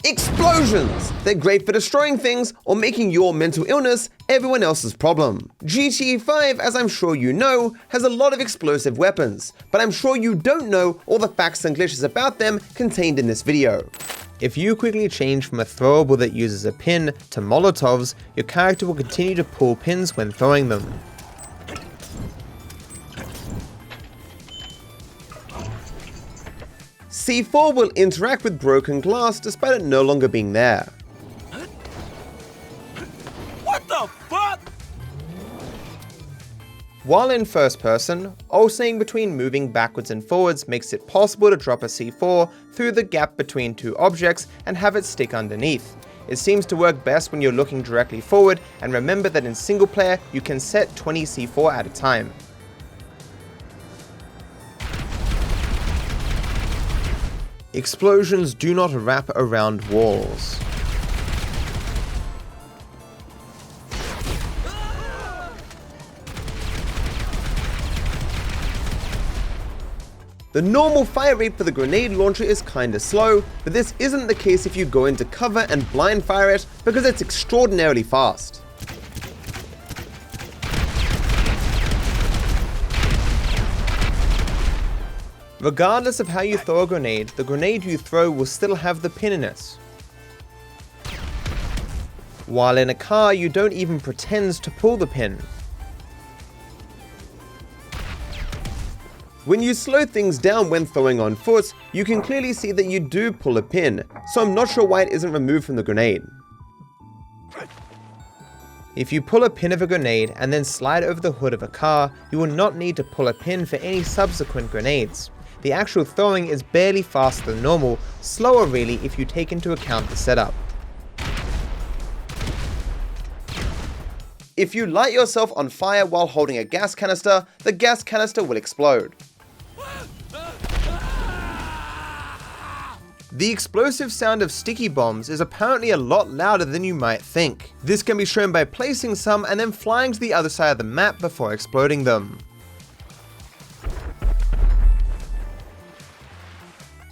Explosions! They're great for destroying things or making your mental illness everyone else's problem. GTA 5, as I'm sure you know, has a lot of explosive weapons, but I'm sure you don't know all the facts and glitches about them contained in this video. If you quickly change from a throwable that uses a pin to Molotovs, your character will continue to pull pins when throwing them. C4 will interact with broken glass despite it no longer being there. What the fuck? While in first person, alternating between moving backwards and forwards makes it possible to drop a C4 through the gap between two objects and have it stick underneath. It seems to work best when you're looking directly forward, and remember that in single player you can set 20 C4 at a time. Explosions do not wrap around walls. The normal fire rate for the grenade launcher is kinda slow, but this isn't the case if you go into cover and blind fire it because it's extraordinarily fast. Regardless of how you throw a grenade, the grenade you throw will still have the pin in it. While in a car, you don't even pretend to pull the pin. When you slow things down when throwing on foot, you can clearly see that you do pull a pin, so I'm not sure why it isn't removed from the grenade. If you pull a pin of a grenade and then slide over the hood of a car, you will not need to pull a pin for any subsequent grenades. The actual throwing is barely faster than normal, slower really if you take into account the setup. If you light yourself on fire while holding a gas canister, the gas canister will explode. The explosive sound of sticky bombs is apparently a lot louder than you might think. This can be shown by placing some and then flying to the other side of the map before exploding them.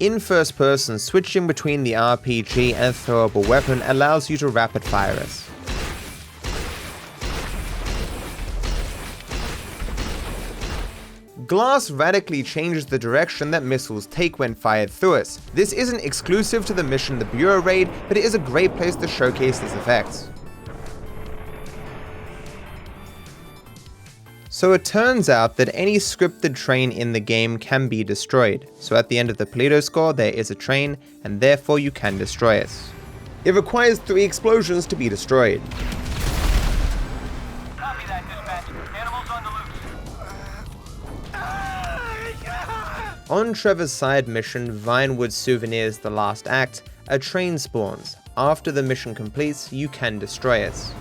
In first person, switching between the RPG and throwable weapon allows you to rapid fire it. Glass radically changes the direction that missiles take when fired through it. This isn't exclusive to the mission The Bureau Raid, but it is a great place to showcase this effect. So it turns out that any scripted train in the game can be destroyed. So at the end of the Polito score there is a train, and therefore you can destroy it. It requires 3 explosions to be destroyed. Copy that, dispatch. Animals on the loose. On Trevor's side mission, Vinewood Souvenirs The Last Act, a train spawns. After the mission completes, you can destroy it.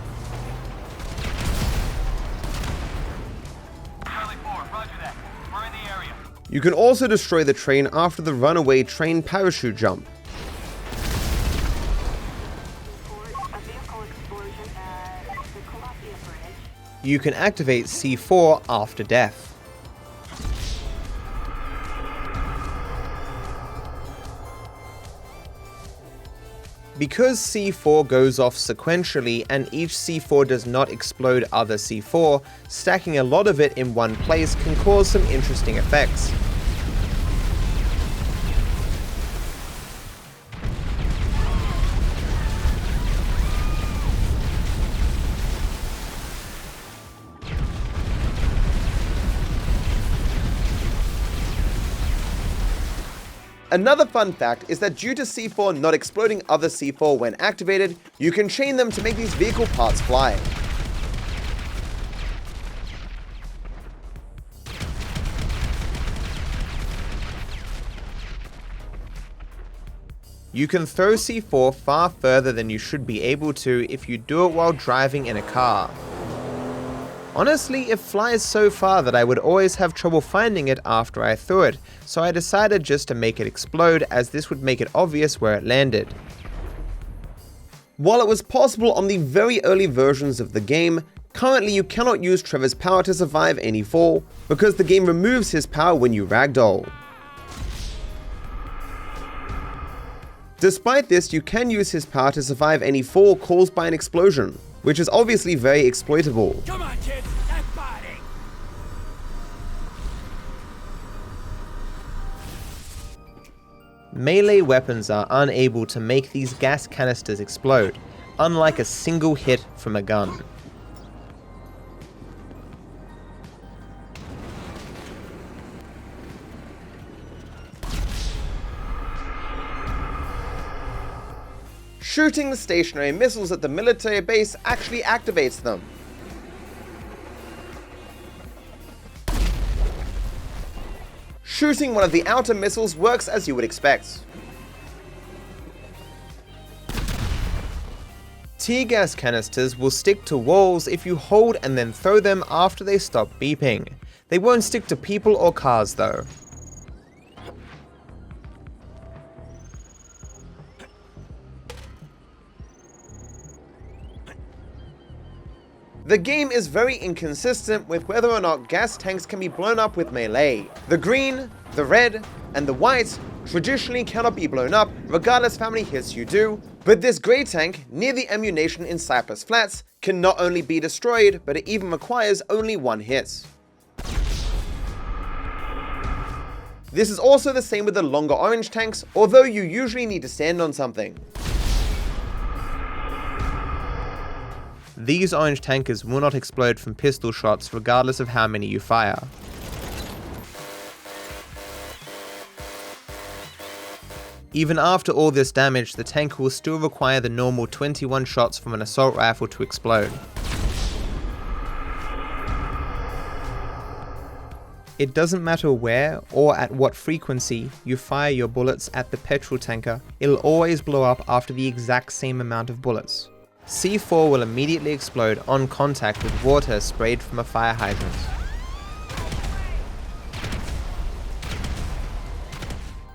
Charlie 4, roger that. We're in the area. You can also destroy the train after the runaway train parachute jump. You can activate C4 after death. Because C4 goes off sequentially and each C4 does not explode other C4, stacking a lot of it in one place can cause some interesting effects. Another fun fact is that due to C4 not exploding other C4 when activated, you can chain them to make these vehicle parts fly. You can throw C4 far further than you should be able to if you do it while driving in a car. Honestly, it flies so far that I would always have trouble finding it after I threw it, so I decided just to make it explode, as this would make it obvious where it landed. While it was possible on the very early versions of the game, currently you cannot use Trevor's power to survive any fall, because the game removes his power when you ragdoll. Despite this, you can use his power to survive any fall caused by an explosion, which is obviously very exploitable. Come on, kids. That body. Melee weapons are unable to make these gas canisters explode, unlike a single hit from a gun. Shooting the stationary missiles at the military base actually activates them. Shooting one of the outer missiles works as you would expect. Tear gas canisters will stick to walls if you hold and then throw them after they stop beeping. They won't stick to people or cars though. The game is very inconsistent with whether or not gas tanks can be blown up with melee. The green, the red, and the white traditionally cannot be blown up regardless of how many hits you do, but this grey tank near the ammunition in Cypress Flats can not only be destroyed, but it even requires only one hit. This is also the same with the longer orange tanks, although you usually need to stand on something. These orange tankers will not explode from pistol shots regardless of how many you fire. Even after all this damage, the tank will still require the normal 21 shots from an assault rifle to explode. It doesn't matter where or at what frequency you fire your bullets at the petrol tanker, it'll always blow up after the exact same amount of bullets. C4 will immediately explode on contact with water sprayed from a fire hydrant.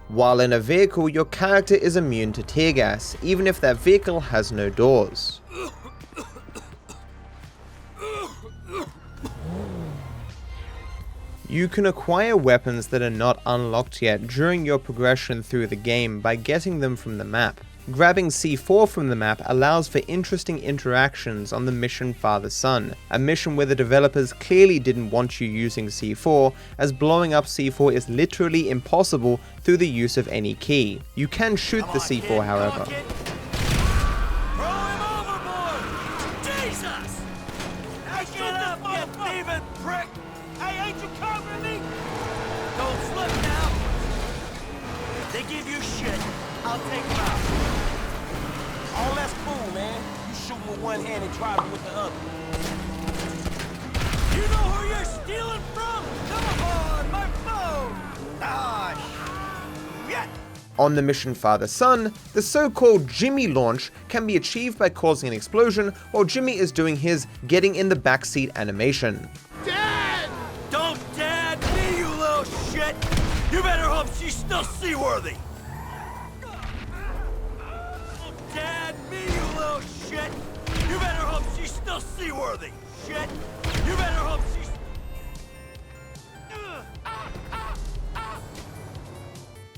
While in a vehicle, your character is immune to tear gas, even if that vehicle has no doors. You can acquire weapons that are not unlocked yet during your progression through the game by getting them from the map. Grabbing C4 from the map allows for interesting interactions on the mission Father-Son, a mission where the developers clearly didn't want you using C4, as blowing up C4 is literally impossible through the use of any key. You can shoot the C4 however. Throw him overboard! Jesus! Hey, get up, you thieving prick! Hey, ain't you covering me? Don't slip now! They give you shit, I'll take them out. All that's cool, man. You shoot with one hand and drive with the other. You know who you're stealing from? Come on, my phone! Ah, shit! On the mission Father-Son, the so-called Jimmy launch can be achieved by causing an explosion while Jimmy is doing his getting in the backseat animation. Dad! Don't dad me, you little shit! You better hope she's still seaworthy! Dad me, you little shit! You better hope she's still seaworthy! Shit! You better hope she's...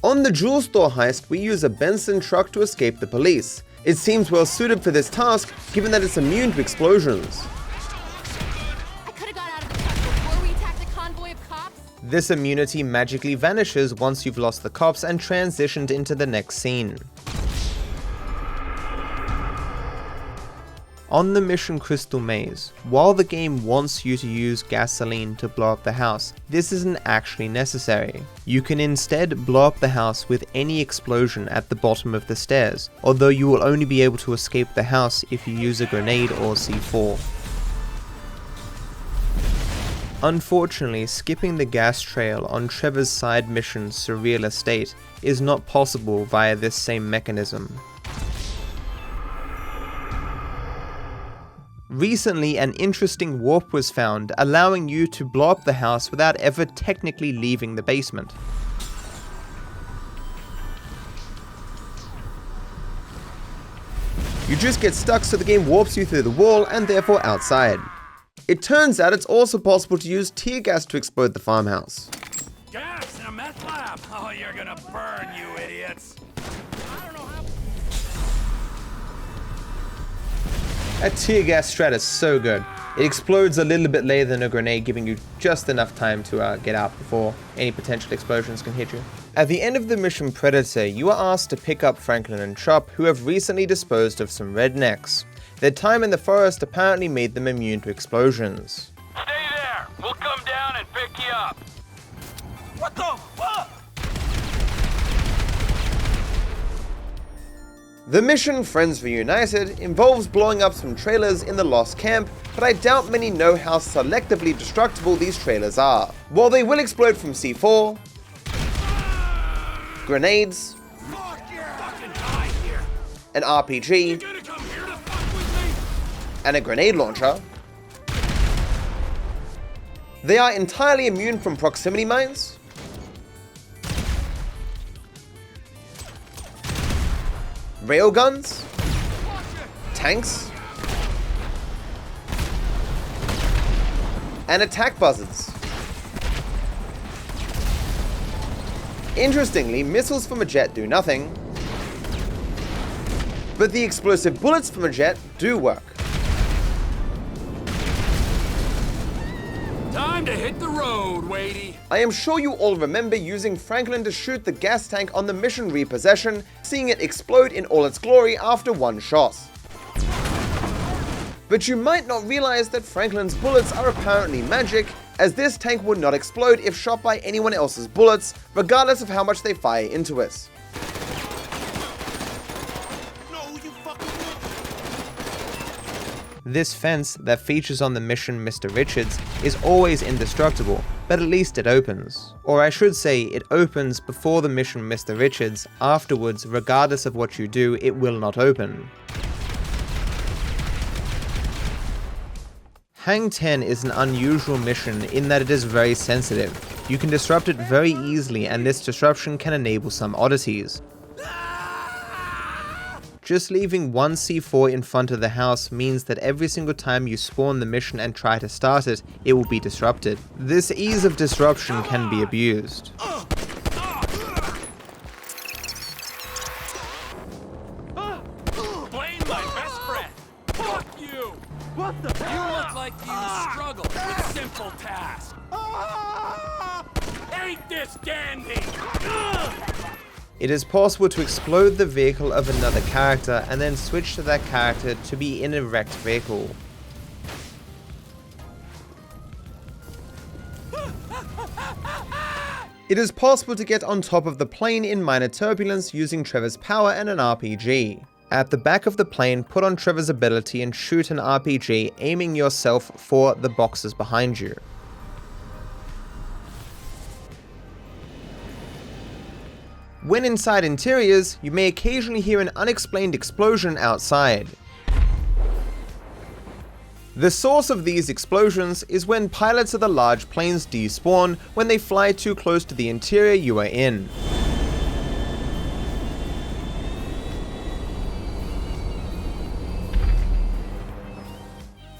On the jewel store heist, we use a Benson truck to escape the police. It seems well suited for this task, given that it's immune to explosions. I could have got out of the truck before we attacked the convoy of cops. This immunity magically vanishes once you've lost the cops and transitioned into the next scene. On the mission Crystal Maze, while the game wants you to use gasoline to blow up the house, this isn't actually necessary. You can instead blow up the house with any explosion at the bottom of the stairs, although you will only be able to escape the house if you use a grenade or C4. Unfortunately, skipping the gas trail on Trevor's side mission Surreal Estate is not possible via this same mechanism. Recently, an interesting warp was found, allowing you to blow up the house without ever technically leaving the basement. You just get stuck, so the game warps you through the wall and therefore outside. It turns out it's also possible to use tear gas to explode the farmhouse. Gas in a meth lab! Oh, you're gonna burn, you idiots! I don't know how... That tear gas strat is so good. It explodes a little bit later than a grenade, giving you just enough time to get out before any potential explosions can hit you. At the end of the mission Predator, you are asked to pick up Franklin and Chop, who have recently disposed of some rednecks. Their time in the forest apparently made them immune to explosions. Stay there! We'll come down and pick you up! What the fuck? The mission Friends Reunited involves blowing up some trailers in the Lost Camp, but I doubt many know how selectively destructible these trailers are. While they will explode from C4, grenades, an RPG, and a grenade launcher, they are entirely immune from proximity mines, railguns, tanks, and attack buzzards. Interestingly, missiles from a jet do nothing, but the explosive bullets from a jet do work. Time to hit the road, Wadey. I am sure you all remember using Franklin to shoot the gas tank on the mission Repossession, seeing it explode in all its glory after one shot. But you might not realize that Franklin's bullets are apparently magic, as this tank would not explode if shot by anyone else's bullets, regardless of how much they fire into it. This fence that features on the mission Mr. Richards is always indestructible, but at least it opens. Or I should say, it opens before the mission Mr. Richards. Afterwards, regardless of what you do, it will not open. Hang 10 is an unusual mission in that it is very sensitive. You can disrupt it very easily, and this disruption can enable some oddities. Just leaving one C4 in front of the house means that every single time you spawn the mission and try to start it, it will be disrupted. This ease of disruption can be abused. Blame my best friend. Fuck you. What the hell? You look like you struggle with simple tasks. Ain't this dandy? It is possible to explode the vehicle of another character and then switch to that character to be in a wrecked vehicle. It is possible to get on top of the plane in minor turbulence using Trevor's power and an RPG. At the back of the plane, put on Trevor's ability and shoot an RPG, aiming yourself for the boxes behind you. When inside interiors, you may occasionally hear an unexplained explosion outside. The source of these explosions is when pilots of the large planes despawn when they fly too close to the interior you are in.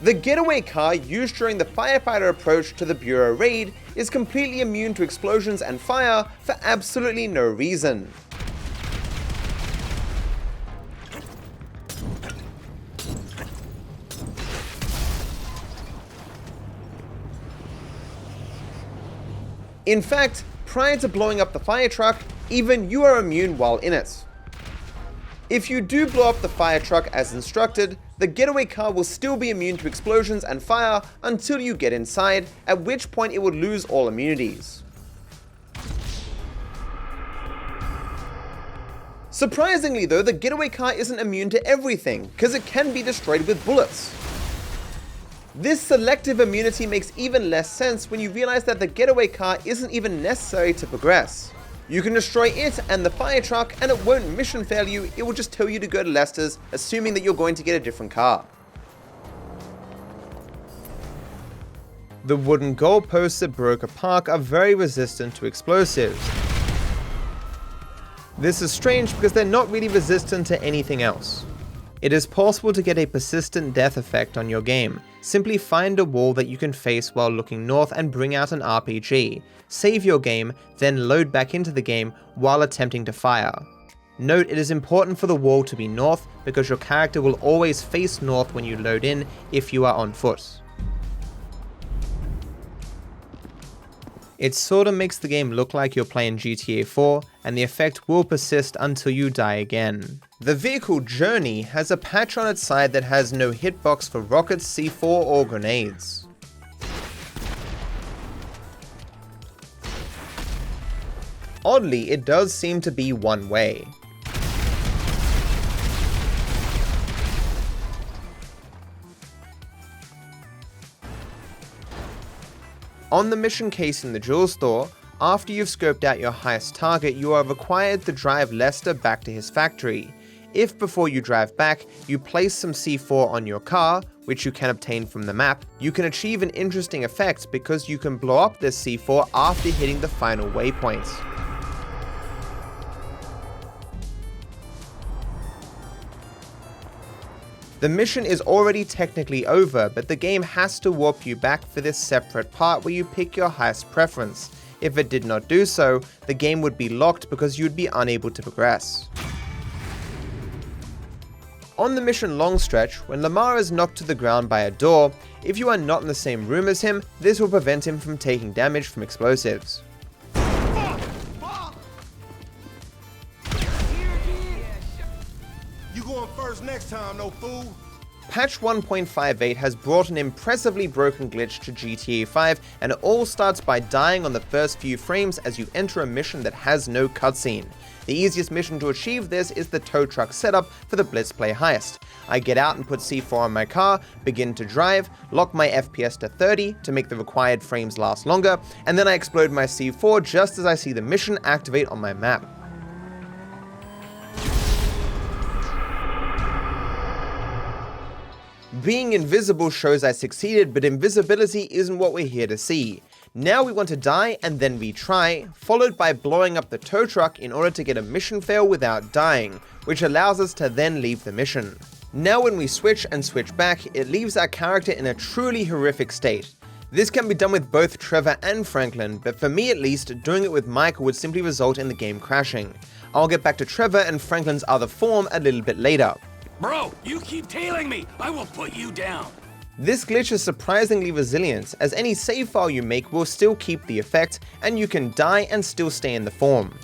The Getaway car used during the firefighter approach to the Bureau raid is completely immune to explosions and fire for absolutely no reason. In fact, prior to blowing up the fire truck, even you are immune while in it. If you do blow up the fire truck as instructed, the Getaway car will still be immune to explosions and fire until you get inside, at which point it would lose all immunities. Surprisingly though, the Getaway car isn't immune to everything, because it can be destroyed with bullets. This selective immunity makes even less sense when you realize that the Getaway car isn't even necessary to progress. You can destroy it and the fire truck and it won't mission fail you, it will just tell you to go to Lester's, assuming that you're going to get a different car. The wooden goalposts at Broker Park are very resistant to explosives. This is strange because they're not really resistant to anything else. It is possible to get a persistent death effect on your game. Simply find a wall that you can face while looking north and bring out an RPG. Save your game, then load back into the game while attempting to fire. Note, it is important for the wall to be north because your character will always face north when you load in if you are on foot. It sorta makes the game look like you're playing GTA 4, and the effect will persist until you die again. The vehicle Journey has a patch on its side that has no hitbox for rockets, C4 or grenades. Oddly, it does seem to be one way. On the mission case in the jewel store, after you've scoped out your highest target, you are required to drive Lester back to his factory. If before you drive back, you place some C4 on your car, which you can obtain from the map, you can achieve an interesting effect because you can blow up this C4 after hitting the final waypoint. The mission is already technically over, but the game has to warp you back for this separate part where you pick your highest preference. If it did not do so, the game would be locked because you would be unable to progress. On the mission long stretch, when Lamar is knocked to the ground by a door, if you are not in the same room as him, this will prevent him from taking damage from explosives. You going first next time, no fool. Patch 1.58 has brought an impressively broken glitch to GTA 5, and it all starts by dying on the first few frames as you enter a mission that has no cutscene. The easiest mission to achieve this is the tow truck setup for the Blitzplay heist. I get out and put C4 on my car, begin to drive, lock my FPS to 30 to make the required frames last longer, and then I explode my C4 just as I see the mission activate on my map. Being invisible shows I succeeded, but invisibility isn't what we're here to see. Now we want to die and then retry, followed by blowing up the tow truck in order to get a mission fail without dying, which allows us to then leave the mission. Now when we switch and switch back, it leaves our character in a truly horrific state. This can be done with both Trevor and Franklin, but for me at least, doing it with Michael would simply result in the game crashing. I'll get back to Trevor and Franklin's other form a little bit later. Bro, you keep tailing me. I will put you down. This glitch is surprisingly resilient, as any save file you make will still keep the effect, and you can die and still stay in the form.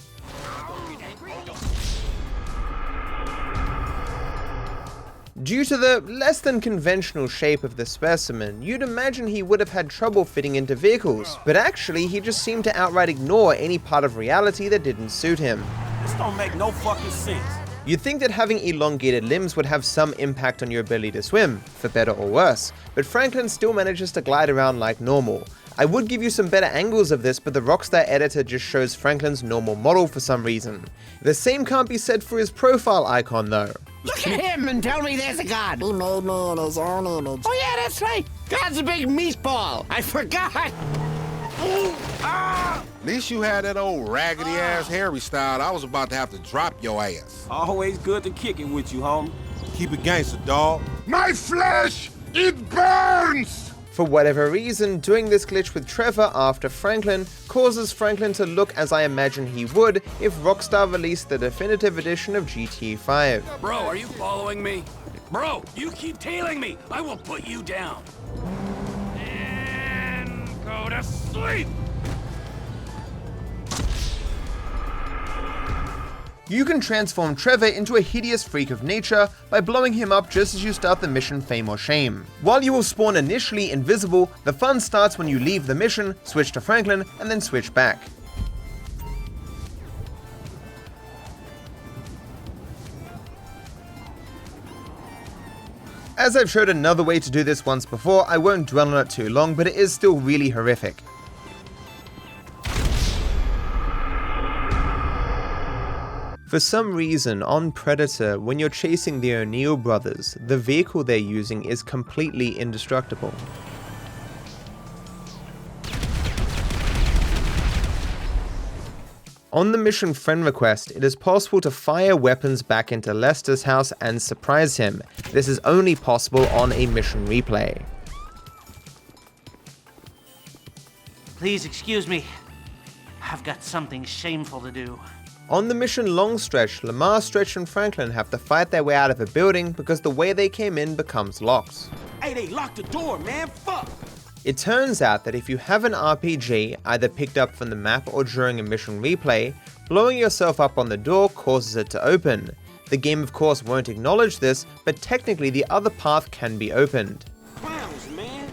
Due to the less than conventional shape of the specimen, you'd imagine he would have had trouble fitting into vehicles, but actually he just seemed to outright ignore any part of reality that didn't suit him. This don't make no fucking sense. You'd think that having elongated limbs would have some impact on your ability to swim, for better or worse, but Franklin still manages to glide around like normal. I would give you some better angles of this, but the Rockstar editor just shows Franklin's normal model for some reason. The same can't be said for his profile icon though. Look at him and tell me there's a god. He made me in his own image. Oh yeah, that's right. God's a big meatball. I forgot. At least you had that old raggedy-ass Harry style. I was about to have to drop your ass. Always good to kick it with you, homie. Keep it gangster, dog. My flesh, it burns! For whatever reason, doing this glitch with Trevor after Franklin causes Franklin to look as I imagine he would if Rockstar released the definitive edition of GTA 5. Bro, are you following me? Bro, you keep tailing me. I will put you down. And go to sleep. You can transform Trevor into a hideous freak of nature by blowing him up just as you start the mission Fame or Shame. While you will spawn initially invisible, the fun starts when you leave the mission, switch to Franklin, and then switch back. As I've showed another way to do this once before, I won't dwell on it too long, but it is still really horrific. For some reason, on Predator, when you're chasing the O'Neill brothers, the vehicle they're using is completely indestructible. On the mission Friend Request, it is possible to fire weapons back into Lester's house and surprise him. This is only possible on a mission replay. Please excuse me. I've got something shameful to do. On the mission Long Stretch, Lamar, Stretch and Franklin have to fight their way out of a building because the way they came in becomes locked. Hey, they locked the door, man. Fuck. It turns out that if you have an RPG, either picked up from the map or during a mission replay, blowing yourself up on the door causes it to open. The game of course won't acknowledge this, but technically the other path can be opened. Clowns, man.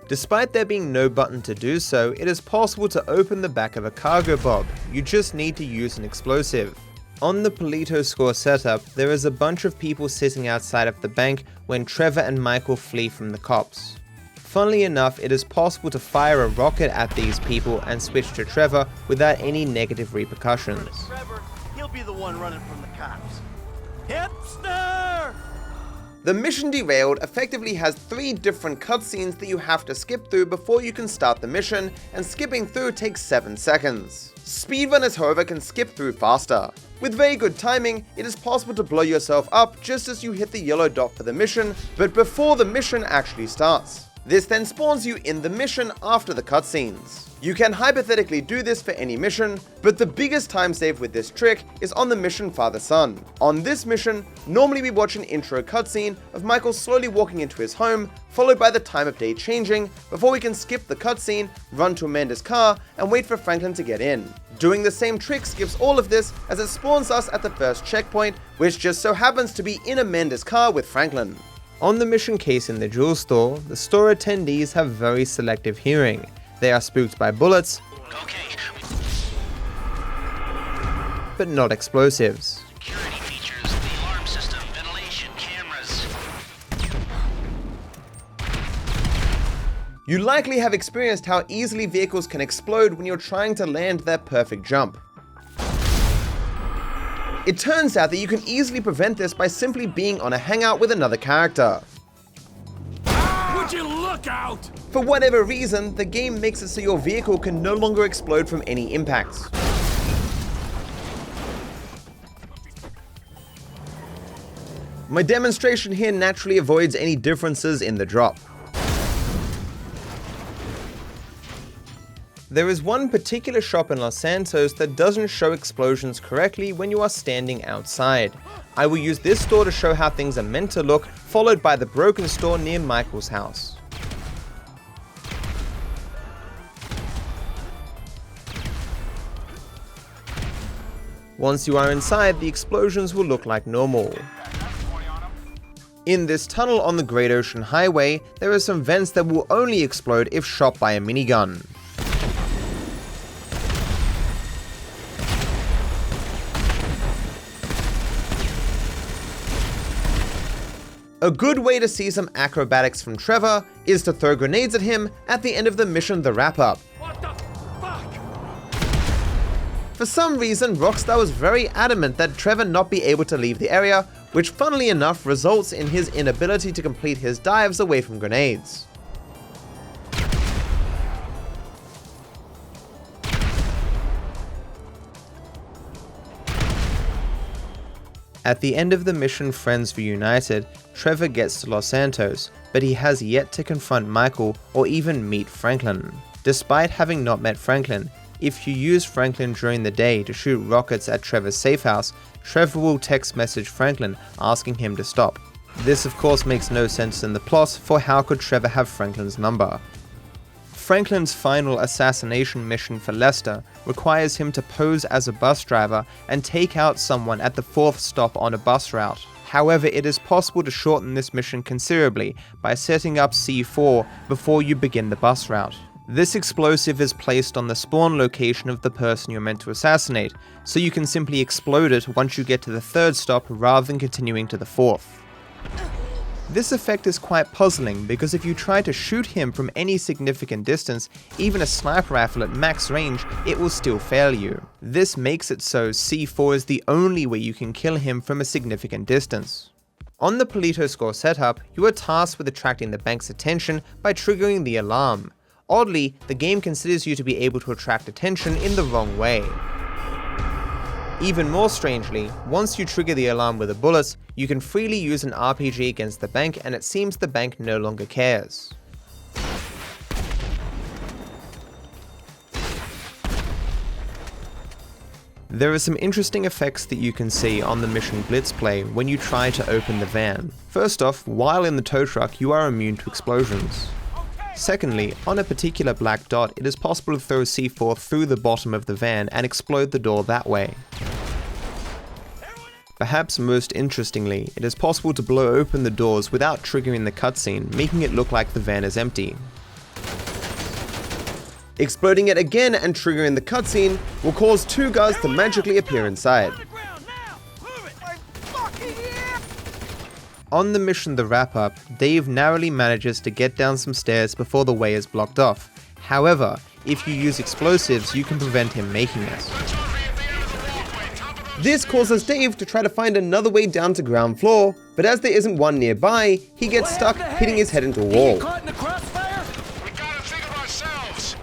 Despite there being no button to do so, it is possible to open the back of a cargo bob. You just need to use an explosive. On the Polito score setup, there is a bunch of people sitting outside of the bank when Trevor and Michael flee from the cops. Funnily enough, it is possible to fire a rocket at these people and switch to Trevor without any negative repercussions. Trevor, he'll be the one running from the cops. Hipster! The mission Derailed effectively has 3 different cutscenes that you have to skip through before you can start the mission, and skipping through takes 7 seconds. Speedrunners, however, can skip through faster. With very good timing, it is possible to blow yourself up just as you hit the yellow dot for the mission, but before the mission actually starts. This then spawns you in the mission after the cutscenes. You can hypothetically do this for any mission, but the biggest time save with this trick is on the mission Father-Son. On this mission, normally we watch an intro cutscene of Michael slowly walking into his home, followed by the time of day changing, before we can skip the cutscene, run to Amanda's car, and wait for Franklin to get in. Doing the same trick skips all of this as it spawns us at the first checkpoint, which just so happens to be in Amanda's car with Franklin. On the mission case in the jewel store, the store attendees have very selective hearing. They are spooked by bullets, but not explosives. Security features, the alarm system, ventilation, cameras. You likely have experienced how easily vehicles can explode when you're trying to land their perfect jump. It turns out that you can easily prevent this by simply being on a hangout with another character. Would you look out? For whatever reason, the game makes it so your vehicle can no longer explode from any impacts. My demonstration here naturally avoids any differences in the drop. There is one particular shop in Los Santos that doesn't show explosions correctly when you are standing outside. I will use this store to show how things are meant to look, followed by the broken store near Michael's house. Once you are inside, the explosions will look like normal. In this tunnel on the Great Ocean Highway, there are some vents that will only explode if shot by a minigun. A good way to see some acrobatics from Trevor is to throw grenades at him at the end of the mission The Wrap-Up. What the fuck? For some reason, Rockstar was very adamant that Trevor not be able to leave the area, which funnily enough results in his inability to complete his dives away from grenades. At the end of the mission Friends Reunited, Trevor gets to Los Santos, but he has yet to confront Michael or even meet Franklin. Despite having not met Franklin, if you use Franklin during the day to shoot rockets at Trevor's safe house, Trevor will text message Franklin asking him to stop. This of course makes no sense in the plot, for how could Trevor have Franklin's number? Franklin's final assassination mission for Lester requires him to pose as a bus driver and take out someone at the 4th stop on a bus route. However, it is possible to shorten this mission considerably by setting up C4 before you begin the bus route. This explosive is placed on the spawn location of the person you're meant to assassinate, so you can simply explode it once you get to the 3rd stop rather than continuing to the 4th. This effect is quite puzzling because if you try to shoot him from any significant distance, even a sniper rifle at max range, it will still fail you. This makes it so C4 is the only way you can kill him from a significant distance. On the Polito score setup, you are tasked with attracting the bank's attention by triggering the alarm. Oddly, the game considers you to be able to attract attention in the wrong way. Even more strangely, once you trigger the alarm with a bullet, you can freely use an RPG against the bank, and it seems the bank no longer cares. There are some interesting effects that you can see on the mission Blitz play when you try to open the van. First off, while in the tow truck, you are immune to explosions. Secondly, on a particular black dot, it is possible to throw C4 through the bottom of the van and explode the door that way. Perhaps most interestingly, it is possible to blow open the doors without triggering the cutscene, making it look like the van is empty. Exploding it again and triggering the cutscene will cause two guards to magically appear inside. On the mission The Wrap Up, Dave narrowly manages to get down some stairs before the way is blocked off. However, if you use explosives, you can prevent him making it. This causes Dave to try to find another way down to ground floor, but as there isn't one nearby, he gets stuck, hitting his head into a wall. We gotta think of ourselves.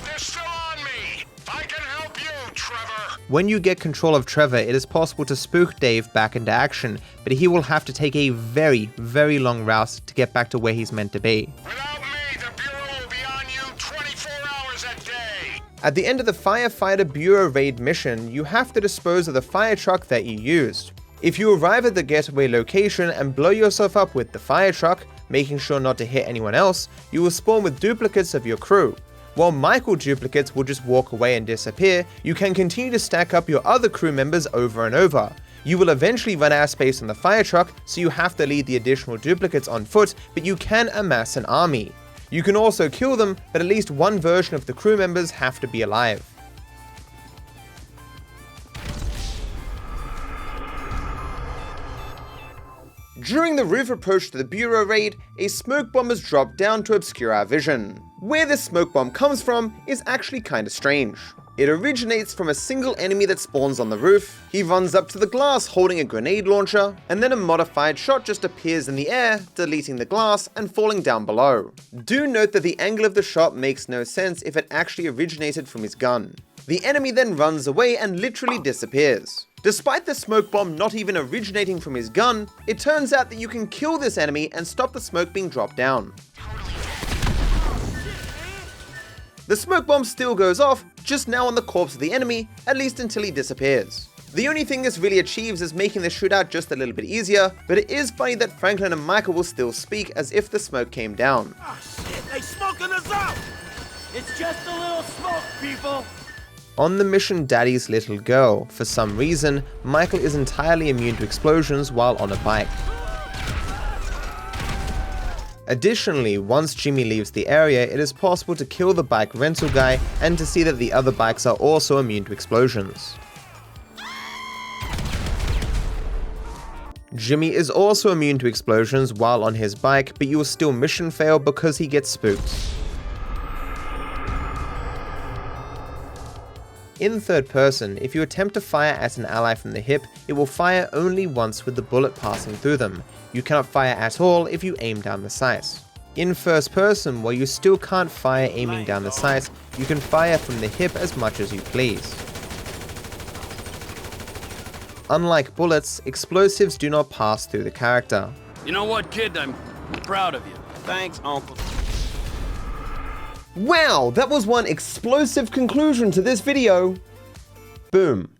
They're still on me. I can help you, Trevor. When you get control of Trevor, it is possible to spook Dave back into action, but he will have to take a very, very long route to get back to where he's meant to be. Without me, the Bureau will be on you 24 hours a day. At the end of the Firefighter Bureau raid mission, you have to dispose of the fire truck that you used. If you arrive at the Getaway location and blow yourself up with the fire truck, making sure not to hit anyone else, you will spawn with duplicates of your crew. While Michael duplicates will just walk away and disappear, you can continue to stack up your other crew members over and over. You will eventually run out of space on the fire truck, so you have to lead the additional duplicates on foot, but you can amass an army. You can also kill them, but at least one version of the crew members have to be alive. During the roof approach to the Bureau raid, a smoke bomb is dropped down to obscure our vision. Where this smoke bomb comes from is actually kinda strange. It originates from a single enemy that spawns on the roof, he runs up to the glass holding a grenade launcher, and then a modified shot just appears in the air, deleting the glass and falling down below. Do note that the angle of the shot makes no sense if it actually originated from his gun. The enemy then runs away and literally disappears. Despite the smoke bomb not even originating from his gun, it turns out that you can kill this enemy and stop the smoke being dropped down. The smoke bomb still goes off, just now on the corpse of the enemy, at least until he disappears. The only thing this really achieves is making the shootout just a little bit easier, but it is funny that Franklin and Michael will still speak as if the smoke came down. Oh shit, they smoking us out! It's just a little smoke, people! On the mission Daddy's Little Girl, for some reason, Michael is entirely immune to explosions while on a bike. Additionally, once Jimmy leaves the area, it is possible to kill the bike rental guy and to see that the other bikes are also immune to explosions. Jimmy is also immune to explosions while on his bike, but you will still mission fail because he gets spooked. In third person, if you attempt to fire at an ally from the hip, it will fire only once with the bullet passing through them. You cannot fire at all if you aim down the sight. In first person, while you still can't fire aiming down the sight, you can fire from the hip as much as you please. Unlike bullets, explosives do not pass through the character. You know what, kid? I'm proud of you. Thanks, Uncle. Wow, that was one explosive conclusion to this video. Boom.